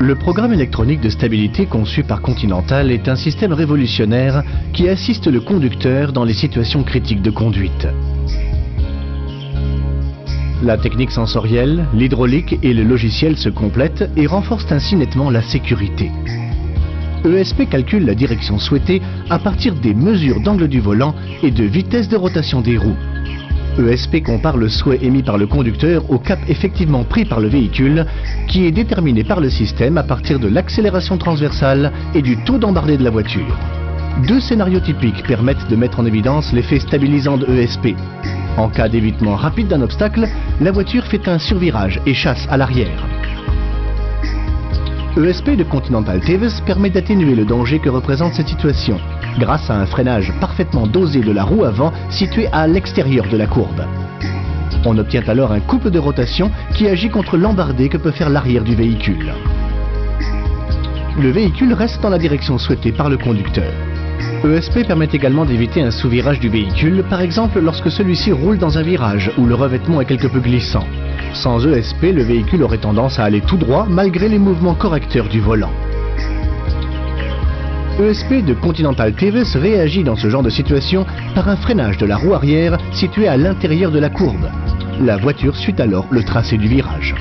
Le programme électronique de stabilité conçu par Continental est un système révolutionnaire qui assiste le conducteur dans les situations critiques de conduite. La technique sensorielle, l'hydraulique et le logiciel se complètent et renforcent ainsi nettement la sécurité. ESP calcule la direction souhaitée à partir des mesures d'angle du volant et de vitesse de rotation des roues. ESP compare le souhait émis par le conducteur au cap effectivement pris par le véhicule, qui est déterminé par le système à partir de l'accélération transversale et du taux d'embardé de la voiture. Deux scénarios typiques permettent de mettre en évidence l'effet stabilisant de ESP. En cas d'évitement rapide d'un obstacle, la voiture fait un survirage et chasse à l'arrière. ESP de Continental TVS permet d'atténuer le danger que représente cette situation, grâce à un freinage parfaitement dosé de la roue avant située à l'extérieur de la courbe. On obtient alors un couple de rotation qui agit contre l'embardé que peut faire l'arrière du véhicule. Le véhicule reste dans la direction souhaitée par le conducteur. ESP permet également d'éviter un sous-virage du véhicule, par exemple lorsque celui-ci roule dans un virage où le revêtement est quelque peu glissant. Sans ESP, le véhicule aurait tendance à aller tout droit malgré les mouvements correcteurs du volant. ESP de Continental TVS réagit dans ce genre de situation par un freinage de la roue arrière situé à l'intérieur de la courbe. La voiture suit alors le tracé du virage.